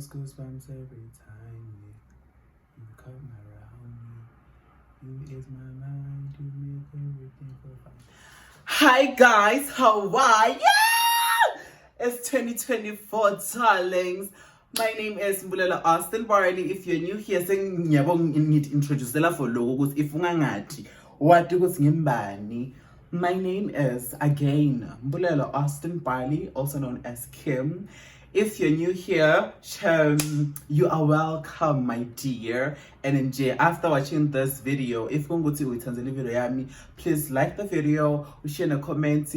goosebumps every time you come around me. You is my mind, you make everything feel fine. Hi guys, how are you? It's 2024, darlings. My name is Mbulelo Austin Barley. If you're new here, saying need introduce for logos. If what do my name is again Mbulelo Austin Barley, also known as Kim. If you're new here, you are welcome, my dear. And after watching this video, if you go to the video, please like the video, share a comment,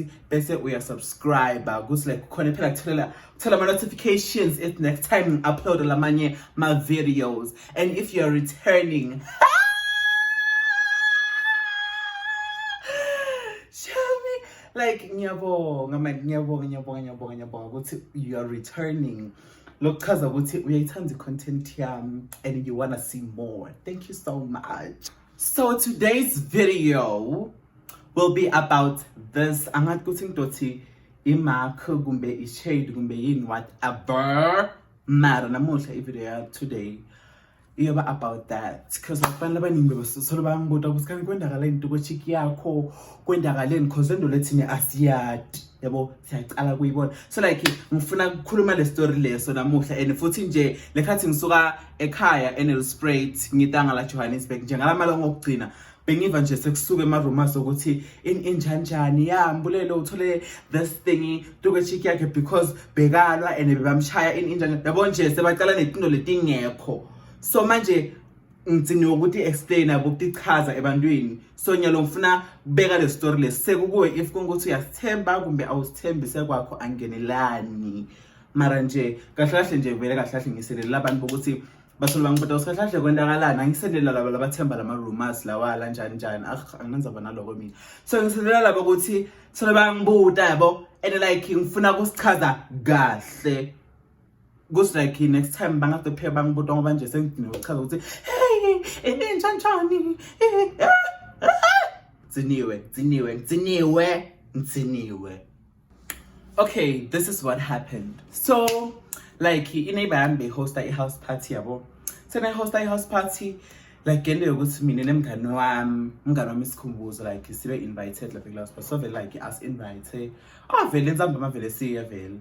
we are subscribe, go tell my notifications if next time I upload my videos. And if you're returning, like you are returning. Look, because we are the content here and you wanna see more. Thank you so much. So today's video will be about this. I'm not going to imark gumbe shade gumbe in whatever matter. Video today about that because like abantu abaningi besolo bangibuza ukuthi kanti kwendakala into kwechiki yakho kwendakaleni because endo lethini asiyadi yabo siyacala kuyibona. So like ngifuna ukukhuluma le story leso namuhla and futhi nje lekhathi ngisuka ekhaya eNelspruit ngitanga la Johannesburg njengalamalanga okugcina bengiva nje sekusuka emarumas ukuthi injanjani ya Mbulelo uthole this thingy kwechiki yakhe because bekalwa and bebamshaya injanjani yabo nje sebaqala nezinto letingekho. So manje ngitsiniwe ukuthi explain ukuthi chaza ebantwini. So nyalo ngifuna beka le story le sekukuwe if kungukuthi uyasithemba kumbe awusithembise kwakho angenelani. Mara nje kahle nje vele kahle ngiselela abantu bokuthi basolo bangibuza usikahle kwendakalana ngiselela labo labathemba lama rumors lawala njani angenza bona lokho mina. So ngiselela labo ukuthi solo bangibuza yabo and like ngifuna ukusichaza kahle. Goes like next time bang to pay bang but on banje sengidinga ukuchaza ukuthi hey injanjani dziniwe. Okay, this is what happened. So like inebambe hosta a house party yabo. So I hosta a house party like ngende ukuthi mina nemngani wami isikhumbuzo like sibe invited lapha class but so like us invited vele nzamba mavele siya vele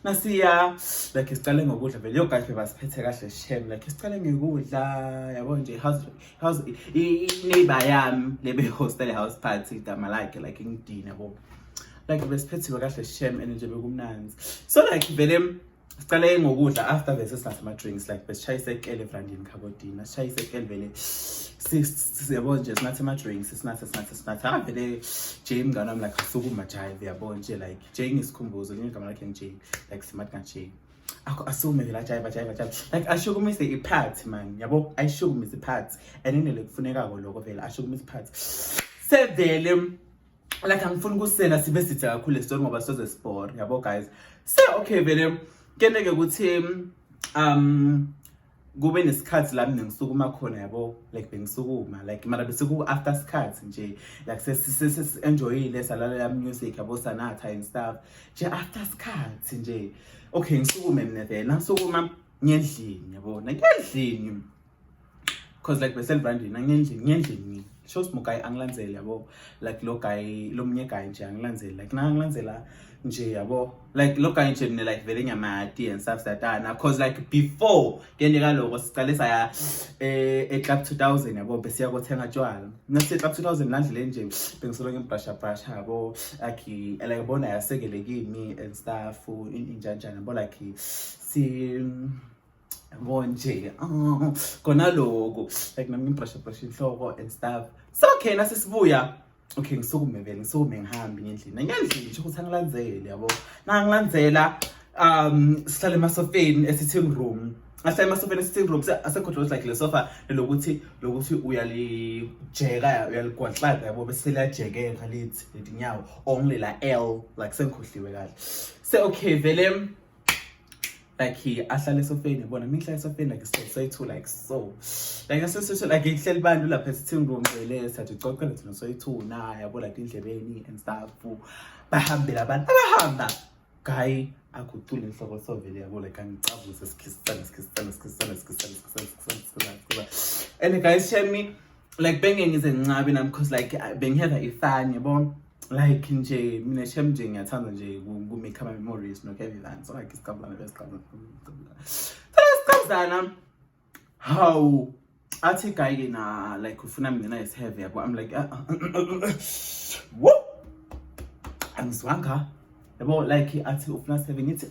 nasiya like isicale ngokudla vele yo kahle basiphethe kahle shem like isicale ngekudla yabo nje house neighbor yami lebe hostel house party dama like ngidina yabo like besiphethe kahle shem and nje bekumnanzi. So like vele sicale ngokudla after vese sinatha ama drinks like besishayise ekele brandini khabodina sishayise ekele vele siyabo nje sinatha ama drinks sinatha vele Jay mngani wami like asukuma jive yabo nje like Jay ngisikhumbuzo ngigama lakhe nje like smart kanje asume vele jive like ashukumise ipart man yabo ayishukumise ipart and inele kufunekako lokho vele ashukumise ipart sevele like angifuni ukusela sibe sithi kakhulu le story ngoba soze sport yabo guys. So okay vele kende ke ukuthi kube nesikhathi la mina ngisukuma khona yabo like bengisukuma like mara besuku after skhathi nje like ses enjoyile salalela music yabo sanatha and stuff nje after skhathi nje okay ngisukume mina vele ngisukuma ngendlini yabo ngendlini because like besel branding ngendlini shows mo guy angilandzela yabo like lo munye guy nje angilandzela like nangilandzela nje yabo like lo guy nje like vele nyamati and stuff satana cause like before kendeka lokho sicale saya club 2000 yabo bese yakothenga tshwala nase club 2000 landle nje bengisolo ngembrush yabo like bona yasekele kimi and stuff injanjana yabo like si bonje kona lokho like nami ngibrush inhloko and stuff. So okay nasisibuya okay ngisukume ngihambe ngendlini nje ukuthi angilandzele yabo nangilandzela sihlale emasofeni e-sitting room e-sitting room asecontrols like le sofa lokuthi uyalijeka uyaligwadlada yabo bese liyajekeka letinyawo only la L like sengikhohliwe kahle. So okay vele like ahlale esofeni yabona ngihlala esofeni like so like so like so like ngihleli bantu lapha e-sitting room vele sathi ucoca lethina soyithuna yabo like indlebeni and stuff bahambela abantu abahamba guy akucula inhloko sovele yabo like angicabuze sikhisana. And guys, share me like bengengize ngicabe nami because like bengiheva ifani yabo like nje mina shem nje ngiyathanda nje ku make ama memories no Kevin so like isikabulana how athi guy na like ufuna mina is heavy yabo I'm like whoop angizwanga yabo like athi ufuna 7 ngithi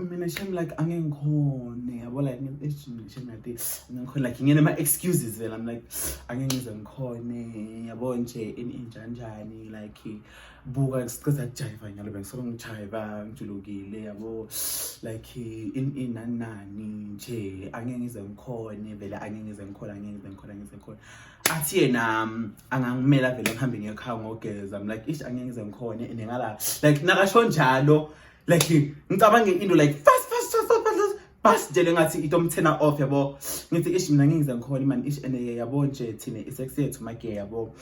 mina shem like angengikhone yabo like shem nati ngikhona like ngene ama excuses vela I'm like angengize ngikhone yabo nje injanjani like buka sikaza jive nyalo bengisolo ngijive ngijulukile yabo like inanani nje angengize ngikhone vela angengize ngikhona athi yena angangimela vele ngihambe ngekhaya ngogeza I'm like angengize ngikhone enengala like nakasho njalo like ngicabange into like fast bas nje ngathi ito mthena off yabo ngithi mina ngingize ngikhona man ene yabo nje thina isex yethu make yabo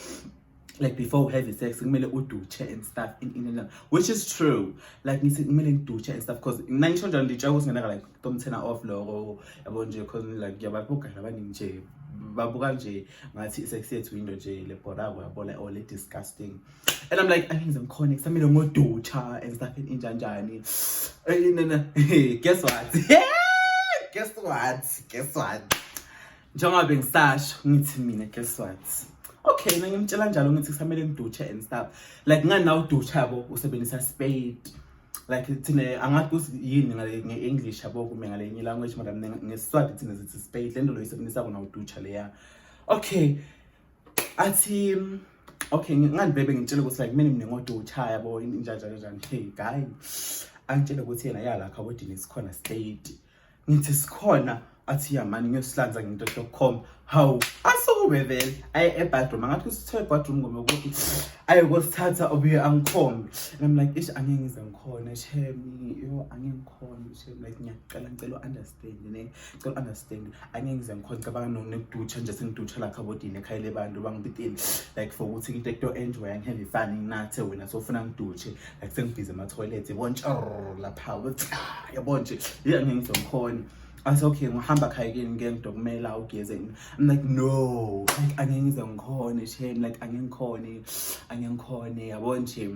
like before we have sex kumele uduche and stuff in which is true like ngithi kumele ngiduche and stuff because nangisho njalo nditsha ukuthi ngena like ito mthena off lo yabo nje because like yababuka labaningi nje babuka nje ngathi isex yethu into nje le borabo yabo like all disgusting and I'm like angengize ngikhona kusamele ngoducha and stuff injanjani guess what njengoba ngisasho ngithi mina guess what okay ngimtshela njalo ngithi kusamele ngiduche and stuff like ngani nawo ducha yabo usebenzisa spade like thina angathi yini nge-English yabo kume ngalenye language madam ngeSwati thina sithi spade lento lo isebenzisa kona uducha leya okay athi okay ngani bebe ngitshela ukuthi like mina ngoducha yabo injanjani hey guy angitshela ukuthi yena yala khabodini sikhona state ngithi sikhona athi yamani ngiyosihlanza ngento yokukhomba how asukube vele aye bathroom angathi kusithola bathroom ngome ukuthi aye kusithatha obuye angikhombe and I'm like angengize ngikhona shemi yo angengikhona shemi like ngicela understand angengize ngikhona cabanga nokuducha nje sengiducha la khabodini ekhaya lebantu bangibitini like for ukuthi into enjoy angihave ifani nginathe wena so ufuna ngiduche like sengibhize ama toilet bonke lapha yabo nje angengize ngikhona I said okay ngihamba khaya kini ngidokumela ugeze I'm like no like angengize ngikhone shame like angengikhone yabo nje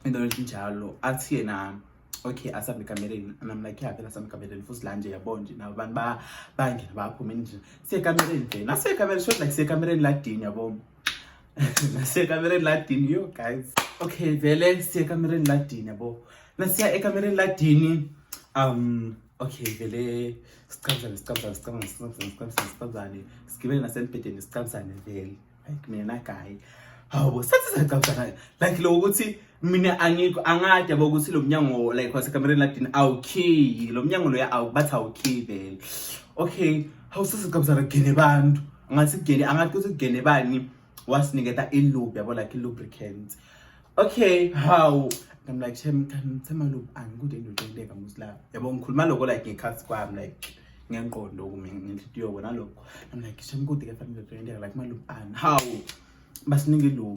into njalo athi yena okay asabe kamereni and I'm like yeah phela asabe kamereni futhi la nje yabo nje nabantu bangena baphuma nje siye kamereni nje nase kamereni short like siye kamereni la dini yabo nase kamereni la dini yo guys okay vele siye kamereni la dini yabo nasiya ekamereni la dini okay vele siqabuzane sigibele nasempedeni siqabuzane vele like mina guy hawo sathi siqabuzana like lo ukuthi mina angikho angade yabo ukuthi lo mnyango like wasekamereni ladini awukey lo mnyango lo ya bathi awukey vele okay hawo sesiqabuzana gene bantu ngathi gene angathi ukuthi gene bani wasiniketa ilube yabo like lubricant okay how I'm like shem kan thema lo angikude into enteka musla yabo ngikhuluma lokho like ngekhathi kwami like ngiyanqondo nginhlitiyo wona lokho I'm like shem kude ke fanele into enteka like malu how basinike lo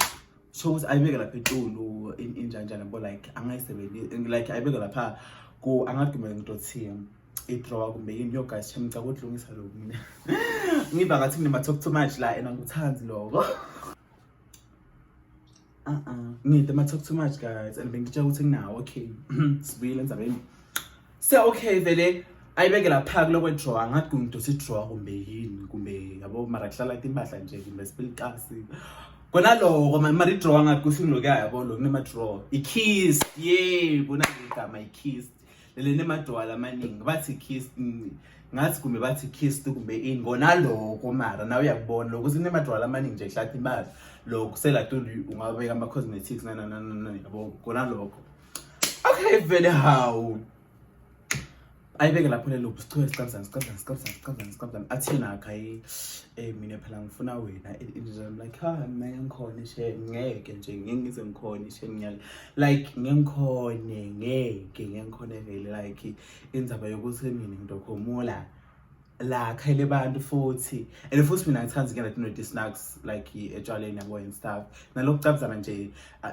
shows ayibeka lapha etulu injanjana bo like angayisebenzi like ayibeka lapha ku angadume into thini idraw kumbe yini yo guys shem ngicela ukudlungisa lo mina ngiba ngathi mina talk too much la and anguthanzi lokho need them talk too much guys and bengitshela ukuthi nginawo okay sibuyile endzabeni so okay vele ayibeke lapha lokho draw angathi kungidosa draw kumbe yini kumbe yabo mara kuhlala impahla nje kumbe spilkasi kona lokho mara draw angathi kusinlokuya yabo lo kunema draw i-keys bona igama i-keys lele nema draw lamaningi bathi keys ngathi kumbe bathi keys kumbe ini ngona lokho mara nawe uyakubona lokho sinema draw lamaningi nje kuhlatha impahla lokho sela tulu ungabeka ama cosmetics na yabo kona lokho okay vele how ayibeke lapho le loop sithola siqabuzana athina kai mina phela ngifuna wena I'm like mina ngikhona she ngeke nje ngize ngikhona she ngiyala like ngikhone ngeke ngikhone vele like indzaba yokuthi mina ngidokhomula la khayile bantu futhi and futhi mina ngithanda ngena no snacks like etshwaleni yabo and stuff nalokucabuzana nje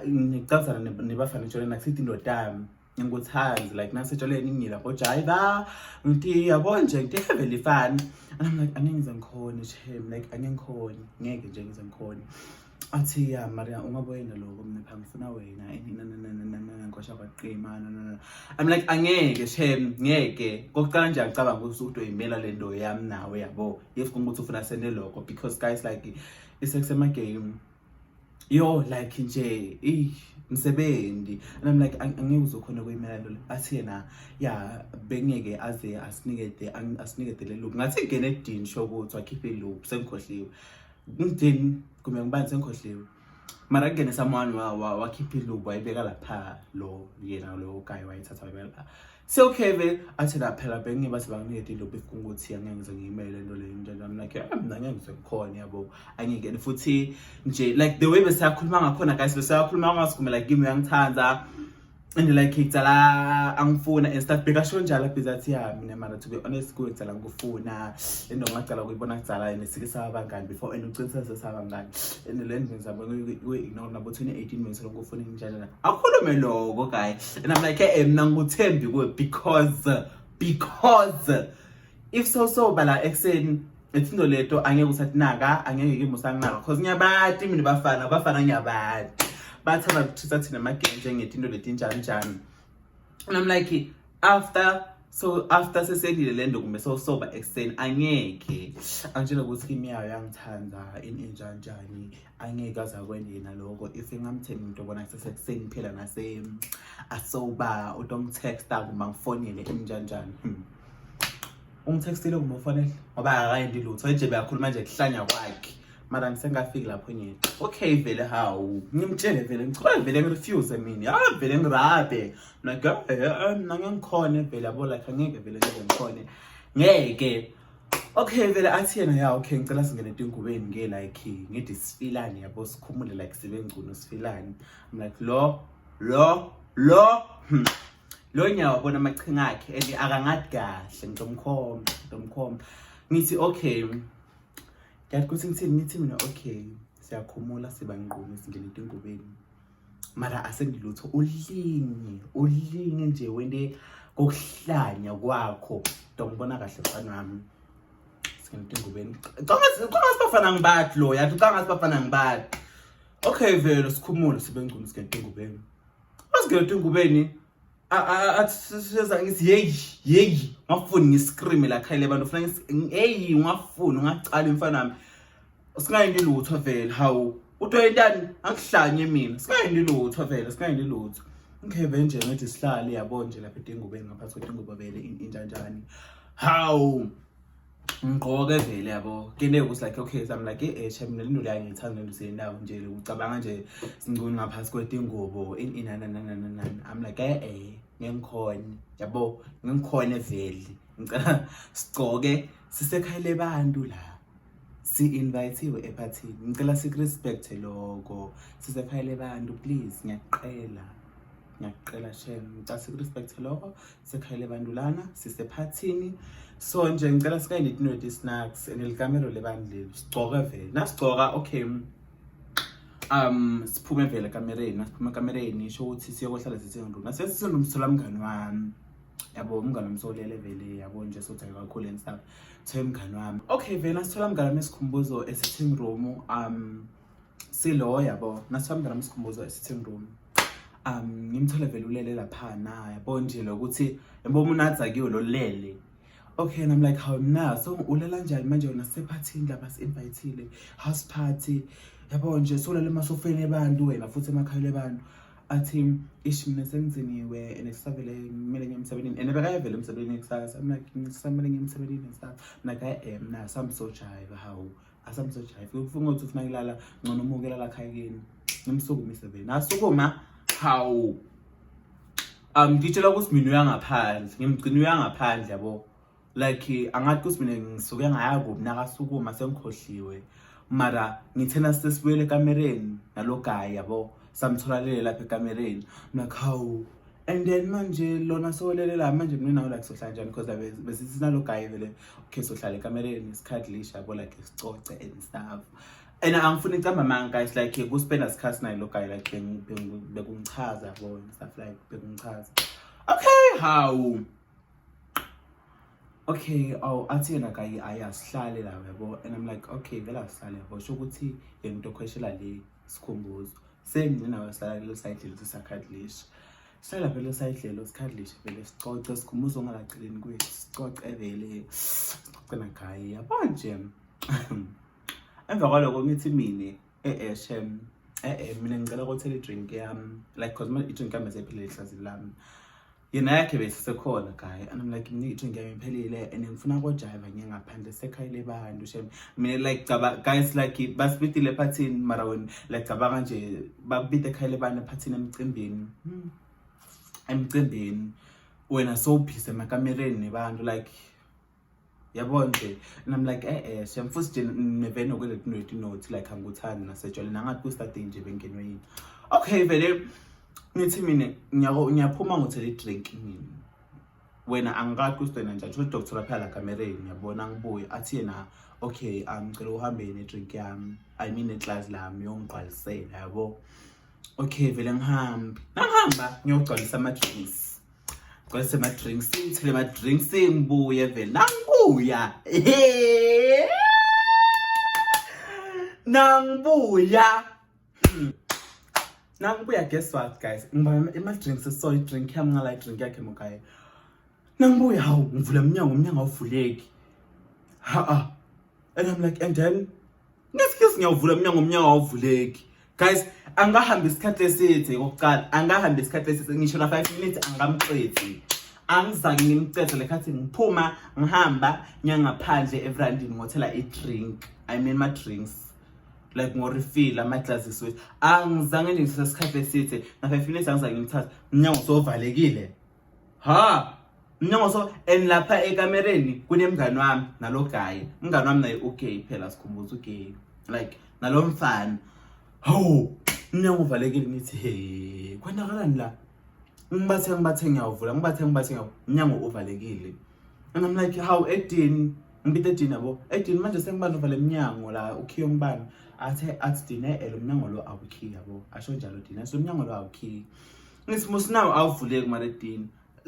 ngicabuzana nebafana etshwaleni akusithi indodami ngikuthandi like nasetshwaleni ngila ngojiva ngithi yabo nje ngithi heavily fun and I'm like angeke ngize ngikhone chem like angeke ngikhone ngeke nje ngize ngikhone athi ya Maria ungaboyena lokho mina pha ngifuna wena ngosha kwaqima I'm like angeke chem ngeke kokuqala nje ngicabanga ukuthi uyoyimela lento yami nawe yabo if kungukuthi ufuna sende lokho because guys like isexema game yo like nje msebenzi and I'm like angeke uzokhona kuyimela lo athi yena ya bengeke aze asinikete le loop ngathi ngene edini show ukuthi wakhiphe loop sengikhohliwe ngidini kumbe ngibani sengikhohliwe mara kungene someone wakhipha iloop wayibeka lapha lo yena lo guy wayithatha wayibeka la so okay vele athi la phela bengeke bathi banginikete iloop if kungukuthi angeke ngize ngiyimele lento le njalo I'm like mina angeke ngize ngikhona yabo angeke futhi nje like the way besakhuluma ngakhona guys besakhuluma ngasikumela like kimi uyangithanda and like ngicala angifuna and stuff bekasho njalo bhizathi yami mina mara to be honest ngicala ngikufuna lento ngicala ukuyibona kudzala and sike sabangani before and uqinisele sabangani and le ndlela zabo ignore nabo 2018 mase ngikufuna njalo akhulume lokho guy and I'm like mina ngikuthembi kuwe because if so bala ekseni ethindo leto angeke usathi naka angeke ngimusanaka because ngiyabati mina bafana ngiyabati bathanda ukuthisa thina amagame njengetinto letinjani and I'm like after sesedile lento kumbe soba extend angeke angitshela ukuthi kimi yayo yangithanda inenjanjani angeke azakwenda yena lokho if ngamthemba into bona sesekuseni phela nase asoba utomtexta kuma ngifonele injanjani umtextile kuma ufonele ngoba akayendi lutho nje beyakhuluma nje kuhlanya kwakhe mara ngisengafiki lapho nyeni okay vele how ngimtshele vele ngichole vele ngirefuse mina vele ngirabe like nangengikhona vele yabo like angeke vele ngikhone ngeke okay vele athi yena ya okay ngicela singene tingubeni nge like ngithi sifilani yabo sikhumule like sibengcono sifilani I'm like lo nyawo bona amachinga akhe and akangathi kahle ngitomkhomba ngithi okay Dad kuthi ngithi mina okay siyakhumula siba ngqono singene tingubeni mara asengilutho ulingi nje wende kokuhlanya kwakho ngibona kahle mfana wami singene tingubeni qongasibafana ngibathi lo yathi qongasibafana ngibathi okay vele sikhumula sibe ngqono singene tingubeni asingene tingubeni atseza ngithi hey ngafuni ngiscream la khayile abantu ufuna hey ngafuni ngacala mfana wami singayindi lutho vele how utoyintani akuhlanye mina singayindi lutho vele singayindi lutho ngeke nje ngathi sihlale yabo nje lapha etingubeni ngaphansi kwetingubo vele injanjani how ngqoke vele yabo kene ukuthi like okay I'm like chamina lento la ngithanda lento sendawo nje ucabanga nje singcuni ngaphansi kwetingubo inanana I'm like ngikhona yabo ngikhona vele ngicela sigcoke sisekhayile bantu la si inviteiwe epartini ngicela sikrespect lokho sisekhayile bantu please ngiyaqela shem ngicela sikrespect lokho sisekhayile bantu lana sisepartini so nje ngicela sikayileti no snacks and ilikamero lebandle sigcoke vele nasigcoka okay siphume vele kamereni isho ukuthi siyokohlala sithenga nasesisonto umthola mngani wami yabo umngani umsolele vele yabo nje sothi kakhulu and stuff so mngani wami okay vele nasithola mngani wami esikhumbuzo esitting room silo yabo nasithola mngani wami esikhumbuzo esitting room ngimthola vele ulele lapha na yabo nje lokuthi yabo umunatsa kiyo lo lele okay and I'm like how na so ulela njani manje wena sephathini lapha si-inviteile house party yabo nje solale emasofeni ebantu wena futhi emakhaya ebantu athi ishimine sengiziniwe enesavele kumele ngiyemsebenzini and bekayevela emsebenzini kusasa I'm like ngisamele ngiyemsebenzini and stuff like I am na some so jive how asam so jive kufunga ukuthi ufuna kulala ngcono umukela la khayini ngimsukumise vele asukuma how ngitshela ukuthi mina uyangaphandle ngimgcina uyangaphandle yabo like angathi ukuthi mina ngisuke ngayakubi nakasukuma sengikhohliwe mara ngithena sesibuyele kamereni nalo guy yabo samtholalele lapha ekamereni like how And then manje lona solele la manje mina like sohlala njani because besisina lo guy vele okay sohlala ekamereni isikhathi yabo like isicoce and stuff. And angifuni icamba manga guys like ku spend isikhathi naye lo guy like bekungichaza yabo and stuff like bekungichaza. Okay, how? Okay, athi yena guy ayasihlale la yabo and I'm like okay vela sihlale yabo sho ukuthi yento khweshela le sikhumbuzo. Sengina wahlala lo side le sakadlish. Sala vele sayidlela usikhandlishe vele sicoce sikhumuza ongakaqileni kwethu sicoce vele sicoce nakhaya yabo nje emva kwaloko ngithi mina shem mina ngicela ukuthela drink yami like cause my drink yami sephilile ihlazi lami yena yakhe bese sekhona guy and I'm like ngini drink yami iphelile and ngifuna ukujiva ngingaphandle sekhaya lebantu shem mina like guys like basibitile ephathini mara when like cabanga nje bakubita ekhaya lebantu ephathini emcimbini emcimbini wena so busy emakamereni nebantu like yabona nje and I'm like shem futhi neveno kwele note like angikuthandi nasetshwala nangathi ku start nje bengenwe yini. Okay vele ngithi mina ngiyaphuma ngothela drink mina wena angikade kusitena njalo cho doctor lapha la kamereni yabona ngibuye athi yena okay ngicela uhambe ne drink yami I mean eclass lami yongiqalisela yabo. Okay vele ngihamba ngiyogcwalisa ama drinks ngigcwalisa ama drinks ngithele ama drinks ngibuye vele nangibuya nangibuya guess what guys ngiba ama drinks so drink yami ngala drink yakhe mokaya nangibuya hawu ngivula umnyango awuvuleki and I'm like and then ngesikhathi ngiyavula umnyango awuvuleki guys angahamba isikhathi esithi kokuqala angahamba isikhathi esithi ngisho na 5 minutes angamqithi angizange ngimcethe lekhathi ngiphuma ngihamba ngiyangaphandle everandini ngothela I drink I mean my drinks like ngo refill ama glasses with angizange nje isikhathi esithi na 5 minutes angizange ngimthatha umnyango sovalekile mnyango so and lapha ekamereni kunemngani wami nalo guy umngani wami naye okay phela sikhumbuza okay like nalo mfana mnyango uvalekile ngithi hey kwenakalani la ngibathe ngiyavula mnyango uvalekile and I'm like how edini ngibithe edini yabo edini manje sengibanda uvale mnyango la ukhiyo ngibani athi dine lo mnyango lo awukhiya yabo asho njalo dina so mnyango lo awukhiya ngithi now awuvuleki mara edini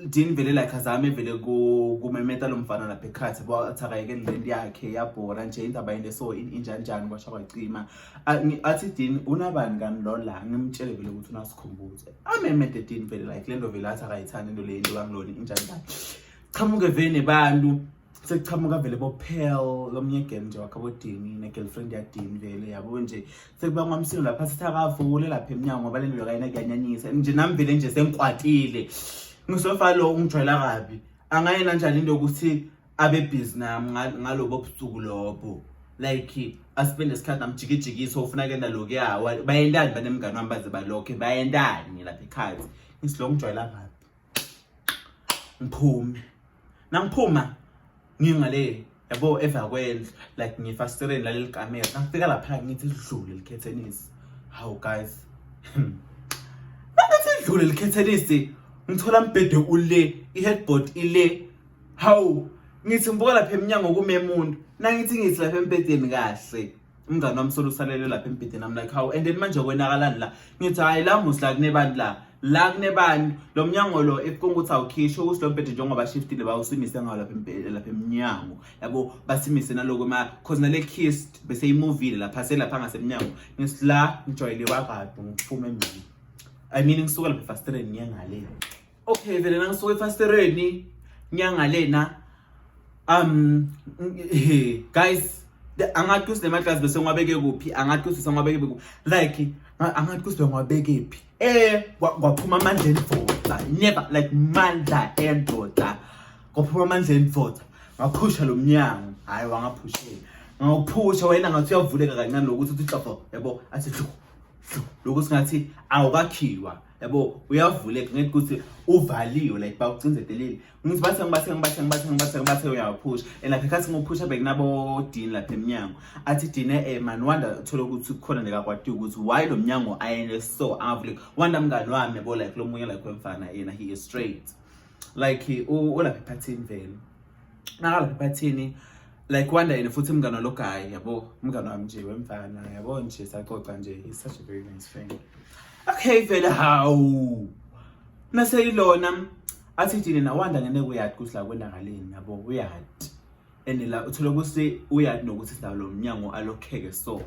dini vele like azame vele kumemeta lo mfana lapha ekhaya yabo athakayeke lendi yakhe yabhora nje indaba yinde so injanjani kwasha kwacima athi dini unabani kani lo la ngimtshele vele ukuthi unasikhumbuze amemete dini vele like lento vele athakayithanda into le into kangiloni injanjani chamuke vele nebantu sekuchamuka vele bophel lomnyegeni nje wakhe bodini ne girlfriend ya dini vele yabo nje sekuba ngwamsilo lapha sithakavule lapha eminyango ngoba lento kayena kuyanyanyisa nje nami vele nje sengikwatile ngisofa lo ungijwayela kabi angayena njani into ukuthi abe busy nami ngalobo busuku lobo like aspende isikhathi namjikijikisa ufuna kenda lokho yawa bayendani banemngani wami baze balokho bayendani lapha ekhaya ngisilo ngijwayela kabi ngiphuma ngingale yabo eva kwendla like ngifasitereni laleli kamera ngifika lapha ngithi sidlule likhethenisi how guys nangathi sidlule likhethenisi ngithola mbhede ule iheadboard ile how ngithi ngibuka lapha eminyango kumemuntu nangithi lapha embhedeni kahle umngane wami solo usalele lapha embhedeni I'm like how and then manje kwenakalani la ngithi hayi la musla kunebantu la kunebantu lo mnyango lo ekonguthi awukhisho ukuthi lo mbhede njengoba shiftile bawusimise ngawo lapha eminyango yabo basimise naloko cause nale kissed bese imovile lapha selapha ngasemnyango ngithi la ngijwayele wakabi ngiphuma emini I mean ngisuka lapha fastereni ngiyangale okay vele nangisuka efastereni ngiyangalena guys angathi kusile maclass bese ngwabeke kuphi angathi kusise ngwabeke kuphi like angathi kusile ngwabeke phi kwaphuma amandla endvodza never like mandla endvodza kwaphuma amandla endvodza ngaphusha lo mnyango hayi wangaphushela ngawuphusha wena ngathi uyavuleka kancane lokuthi uthi xapho yabo athi lokho singathi awukakhiwa yabo uyavuleka ngithi ukuthi uvaliwe like bawucinzetelile ngithi bathe uyaphusha and lapha khathi ngophusha bekunabo dini lapha eminyango athi dine man wanda uthola ukuthi kukhona nekakwati ukuthi why lo mnyango ayene so angavuleki wanda mngani wami yabo like lo munye like wemfana yena he is straight like ulapha ephathini vele nakalapha ephathini like wanda yena futhi mngani lo guy yabo mngani wami nje wemfana yabo nje saxoxa nje he's such a very nice friend. Okay vele how naseyilona athi thina nawanda ngene kuyadi kuthi la kwenakaleni yabo uyadi and la uthola ukuthi uyadi nokuthi silawo lo mnyango alokheke so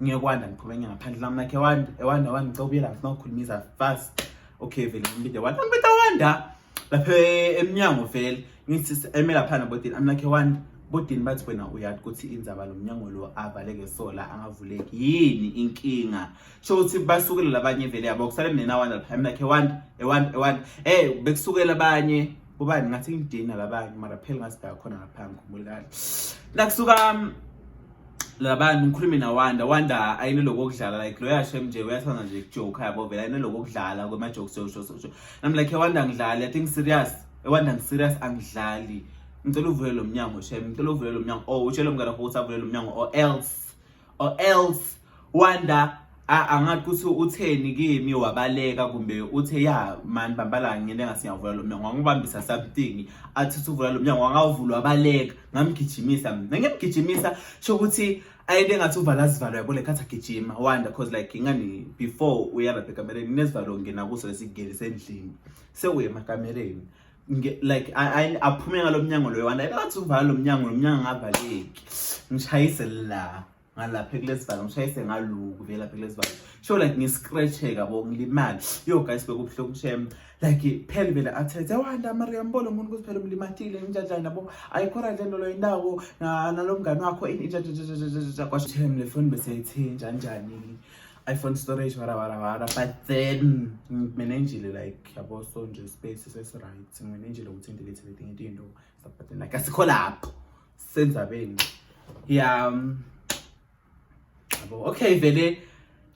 ngiyekwanda ngiqhubeka ngaphandle lami nakhe wanda ngicela ubuyela ngikukhulumisa fast okay vele ngibide wanda lapha eminyango vele ngithi emela phana bodini amnakhe wanda bodini bathi wena uyadi ukuthi inzaba lo mnyango lo avaleke sola angavuleki yini inkinga sho ukuthi basukela labanye vele yabo kusale mina wanda lapha emnakhe wanda bekusukela abanye ubani ngathi ngidina labanye mara phela ngasibheka khona ngaphansi kumbulikazi nakusuka labanye ngikhuluma nawanda ayineloko okudlala like lo yasho nje uyathanda nje ukujoke yabo vele ayineloko okudlala kwema jokes so nami like wanda ngidlala I think serious wanda ngiserious angidlali ngicela uvule lo mnyango shem ngicela uvule lo mnyango utshela umngane wakho ukuthi avule lo mnyango or else wanda angathi ukuthi utheni kimi wabaleka kumbe uthe ya man bambala ngene ngasiyavula lo mnyango ngibambisa something athi uvula lo mnyango angavulwa wabaleka ngamgijimisa mina ngimgijimisa sho ukuthi ayinde ngathi uvala sivalo yabo lekhatha gijima wanda cause like ingani before uyala ekamereni nesivalo ngena kuso lesigeli sendlini sewuye emakamereni like aphume ngalo mnyango lo wanda ngathi uvala lo mnyango ngavaleki ngishayise la ngalapha kulesivalo ngishayise ngaluku vela lapha kulesivalo sho like ngiscratch yabo ngilimali yo guys bekubuhlungu shem like phela vele athethe wanda Maria mbolo umuntu kusiphela umlimathile njalo nabo ayikhona lento lo indawo nalo mngani wakho kwashem le phone bese ithi njani iPhone storage wara but then managile like yabo so nje space is right managile ukuthi delete everything into but like asikho lapho senza beni yeah okay vele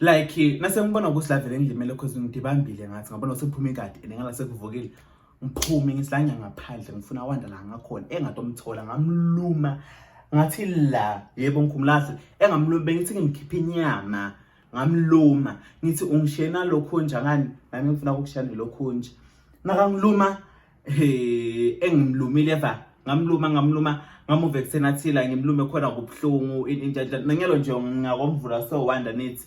like nasengibona ukuthi la vele ngidimele cause ngidibambile ngathi ngabona usephuma ikade engala sekuvukile ngiphume ngisilanya ngaphandle ngifuna wanda la ngakhona engatomthola ngamluma ngathi la yebo ngikhumlahle engamluma bengithi ngikhipha inyama ngamluma ngithi ungishena lokho njangani nami ngifuna ukushana lokho nje nakangiluma engimlumile eva ngamluma ngamuve kusenathila ngimlume khona kubhlungu injanja nangelo nje ngakomvula so wanda nithi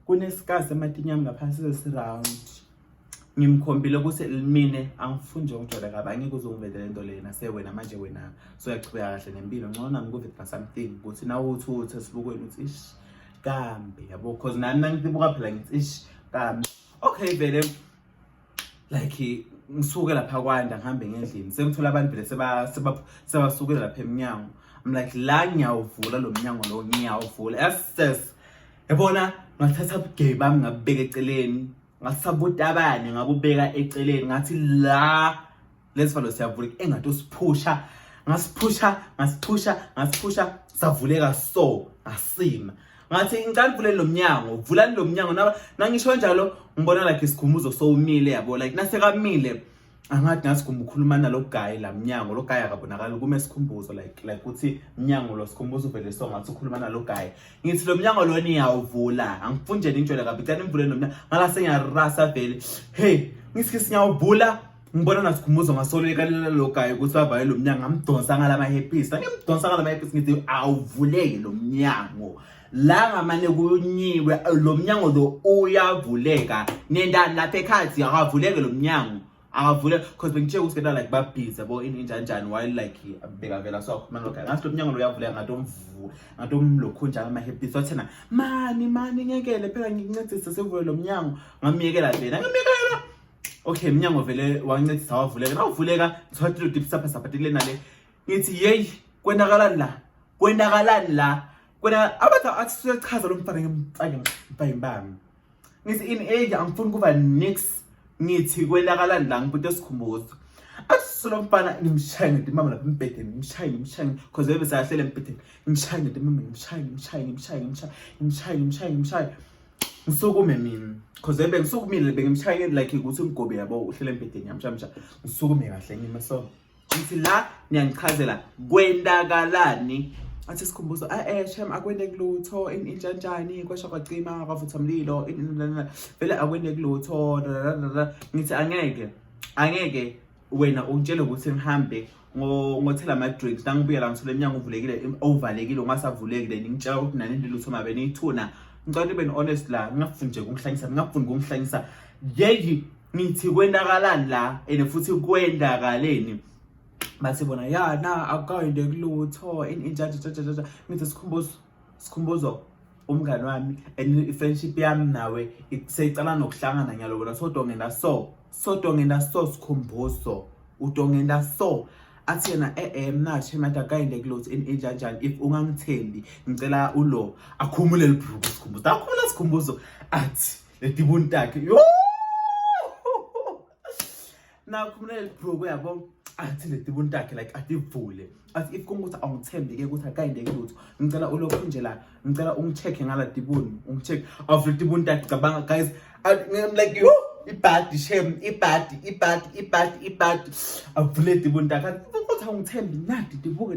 kunesikasi ematinyami ngaphansi sesiround ngimkhombile ukuthi elimine angifunje ngijwala kabi ngeke uzongivedela into lena sewena manje wena so yachubeka kahle nempilo ngcono nami kuve something ukuthi nawe uthi sibukweni uthi ish kambe yabo cause nami nangibuka phela ngithi ish kambe okay vele like ngisuke lapha kwanda ngihambe ngendlini sengithola abantu vele sebasukela lapha eminyango I'm like la ngiyawuvula lo mnyango lo ngiyawuvula yes yabona ngathatha ubugebe bami ngabeka eceleni ngasabuta abanye ngabubeka eceleni ngathi la lesivalo siyavuleka engathi usiphusha ngasiphusha savuleka so ngasima ngathi ngicela uvule lo mnyango vulani lo mnyango nangisho njalo ngibona like isikhumuzo sowumile yabo like nasekamile angathi ngasikhumba ukukhuluma nalo guy la mnyango lo guy akabonakala kume sikhumbuzo like uthi mnyango lo sikhumbuzo vele so ngathi ukhuluma nalo guy ngithi lo mnyango lo niyawuvula angifunjeni intshela kabi tsani mvule lo mnyango ngala sengiyarasa vele hey ngisikhe siyawuvula ngibona nasikhumuzo ngasoleka lo guy ukuthi bavale lo mnyango ngamdonsa ngala mahepisi ngimdonsa ngala mahepisi ngithi awuvuleke lo mnyango la ngamane kunyiwe lo mnyango lo uyavuleka nendani lapha ekhathi akavuleke lo mnyango akavule cause bengithe ukuthi kena like babhiza yabo injanjani while like abeka vela so akhuluma lo guy ngathi lo mnyango lo uyavuleka ngatomlokho njalo amahepisi wathena mani ngekele phela ngikuncedise sevule lo mnyango ngamiyekela vela okay mnyango vele wancedisa wavuleka nawuvuleka ngithatha lo dip saphathile nale ngithi hey kwenakalani la kwena abantu athi sichaza lo mfana ngimfake mpayibami ngithi in age angifuni kuba next ngithi kwelakalani la ngibuthe sikhumbuzo athi lo mfana ngimshaya ngimama lapha embedeni ngimshaya cause bebe sahlele embedeni ngimshaya ngimama ngimshaya ngisukume mina because bengisukumile bengimshayele like ukuthi umgobe yabo uhlele embedeni yamshamsha ngisukume kahle ngime so ngithi la niyangichazela kwendakalani athi sikhumbuzo shem akwende kulutho injanjani kwasha kwacima kwavutha umlilo vele akwende kulutho ngithi angeke wena ungitshela ukuthi ngihambe ngothela ama drinks nangibuya la ngithole eminyango uvulekile ovalekile ungasavulekile ngitshela ukuthi nani lutho mabe niyithuna ngicela ube honest la ngingafuni nje ukungihlanyisa ngingafuni ukungihlanyisa yeyi ngithi kwendakalani la ene futhi kwendakaleni bathi bona ya na akuyinde kulutho injajajaja ngithi sikhumbuzo umngani wami and friendship yami nawe seyicala nokuhlangana nyalo bona sodongenda so sikhumbuzo udongenda so athi yena mina shemata akayinde kulutho injanjani if ungangithembi ngicela ulo akhumule libhuku sikhumbuzo akhumula sikhumbuzo athi letibuntu takhe yo na akhumule libhuku yabo athi letibuntu takhe like ativule athi if kungukuthi awungithembi ke ukuthi akayinde kulutho ngicela ulokhu nje la ngicela ungicheck ngala tibuni ungicheck avule tibuntu takhe cabanga guys I'm like yo ibhadi shem ibhadi avule tibuntu takhe ukuthi awungithembi nadi tibuke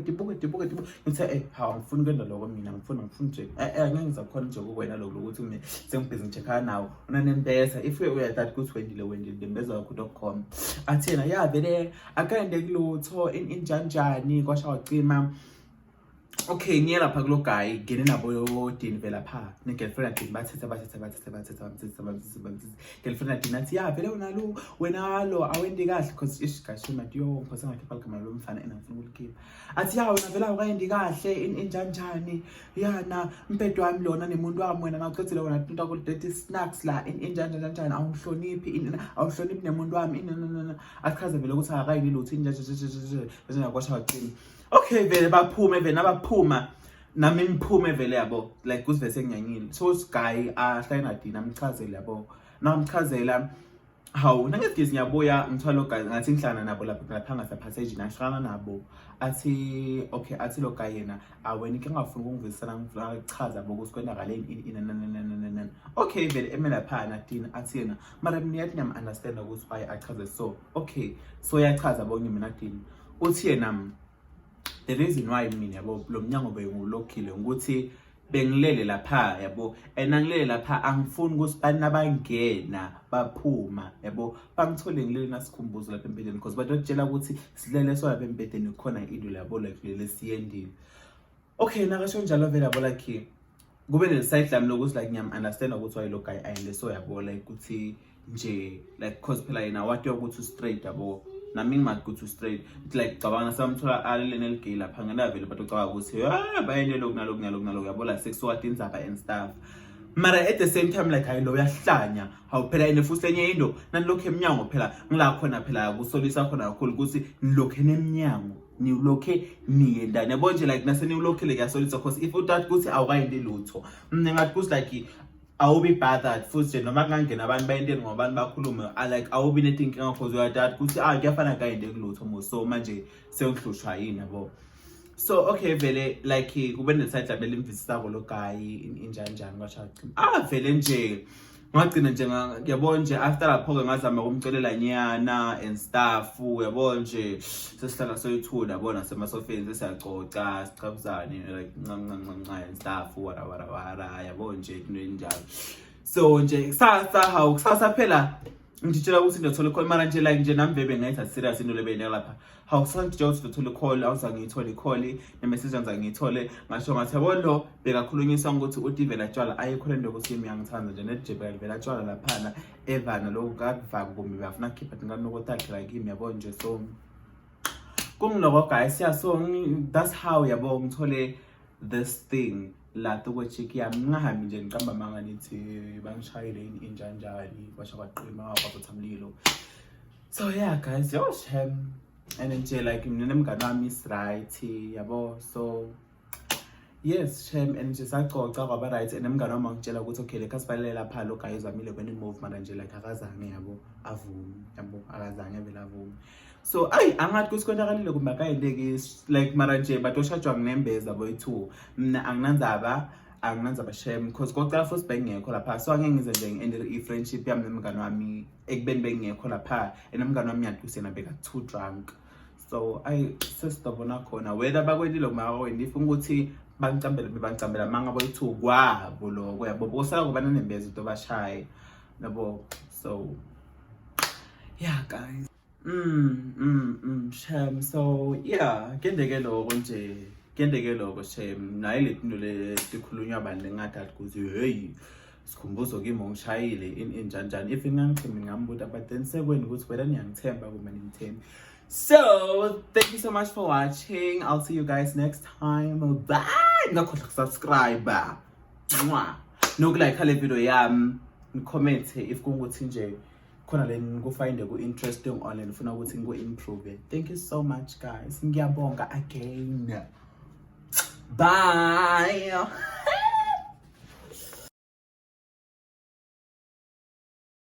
ngithi hawu ngifuna ukwenza lokho mina ngifuna nje ngeke ngizakhona nje ukuwena lokho ukuthi mina sengibhizi ngichecka nawo unanembeza if we were that good wendile mbeza wakho.com athi yena ya vele akayinde kulutho injanjani kwasha wacima okay ngiyela lapha kulo guy ngene nabo yodini vela pha ne girlfriend yakhe bathetha girlfriend yakhe nathi ya vele wena lo awendi kahle because ishgashe mati yo ngiphosa ngakhipha igama lo mfana engifuna ukulikhipha athi ya wena vele awukayendi kahle injanjani yana mpedwa wami lona nemuntu wami wena ngaqedile wena into akho dirty snacks la injanjani awuhloniphi nemuntu wami akhaze vele ukuthi akayini lutho injanjani njengakwasha wacima okay vele baphume vele nabaphuma nami ngiphume vele yabo like kusivese nginyanyile so guy ahlala dina amchazele yabo namchazela hawu nangesigisi ngiyabuya ngithwala lo guy ngathi ngihlana nabo lapha ngasa passage nashana nabo athi okay athi lo guy yena awena inke ngafuna ukungivisana ngifuna ukuchaza bokuthi kwendakale okay vele emela phana dina athi yena mara mina yathi ngiyam understand ukuthi why achaze so okay so yachaza bonke mina dina uthi yena the reason why mina yabo lo mnyango bengilokhile ukuthi bengilele lapha yabo enangilele lapha angifuni ukuthi banabangena baphuma yabo bangithole ngilele nasikhumbuzo lapha empedeni because batotshela ukuthi silele so lapha empedeni khona into yabo like lele siyendini okay nakasho njalo vele yabo like kube neside lami lokuthi like ngiyam understand ukuthi why lo guy ayinde so yabo like ukuthi nje like cause phela yena wathi ukuthi straight yabo nami ngimathi ukuthi straight like cabanga samthola alele neligay lapha ngena vele bathi ucabanga ukuthi bayende lokhu yabo la sexual inzaba and stuff mara at the same time like hayi lo uyahlanya hawu phela ene futhi enye into nanilokho eminyango phela ngila khona phela kusolisa khona kakhulu ukuthi nilokho eminyango nilokho niyendane yabo nje like nasenilokhile kuyasolisa because if uthi ukuthi awukayende lutho mina ngathi ukuthi like awubi bothered futhi noma kungangena abantu bayenteni ngoba abantu bakhulume like awubi nethinking ngakho uyathi ukuthi kuyafana kayinde kulutho mo so manje sengihlushwa yini yabo so okay vele like kube neside labele imvisisako lo guy injanjani kwasha vele nje ngagcina nje ngiyabona nje after lapho ke ngazama ukumcelela nyana and stuff uyabona nje sesihlala soyithula yabona semasofeni siyacoca sichabuzane like ncancancanca and stuff wara yabona nje into enjalo so nje kusasa phela ngitshela ukuthi ngithola call mara nje like nje nami bebe ngayitha serious into lebene lapha how santi just ngithola call awuzange ngithole call nemessage angizange ngithole ngasho ngathi yabo lo bekakhulunyiswa ukuthi uthi vela tshwala ayikho lento ukuthi yimi ngithanda nje netjebel vela tshwala lapha evana lo ngakuvaka kumbe bafuna khipha nganokuthi like kimi yabo nje so kungiloko guys yeah so that's how yabo ngithole this thing la tokwechiki yami ngahambi nje ngiqamba manga nithi bangishayile injanjani kwasha kwaqima kwavutha umlilo so yeah guys yo shem and nje like mina nemngane wami is right yabo so yes shem and nje sacoca kwaba right and nemngane wami ngitshela ukuthi okay le khasibalele lapha lo guy uzamile kweni move manje nje like akazange yabo avume yabo akazange vela avume so angathi kusikwenzakalile kumbe akayendeki like mara nje batoshajwa nginembeza boy2 mina anginanzaba angenza bashem because kokucala futhi bengekho lapha so angeke ngize nje ngiende i-friendship yami nomngane wami ekubeni bengekho lapha nomngane wami yadusena beka too drunk so sesizobona khona whether bakwendile kuma kwendile if ukuthi bangicambela manga boyithu kwabo lokho yabo bosala kubana nembezo into bashaye nabo so yeah guys shem so yeah kendeke lokho shem naye letinto letikhulunywa abantu ngathi ukuthi hey sikhumbuzo kimi ngishayile injanjani if ngangichimi ngambuta but then sekweni ukuthi wena niyangithemba kuma nimthembi. So thank you so much for watching. I'll see you guys next time. Bye. Ngakhohlwa subscribe. Mwah. Nokulike le video yami, comment if kungukuthi nje khona le ngikufind ku interesting online ufuna ukuthi ngiku improve. Thank you so much guys. Ngiyabonga again. Bye.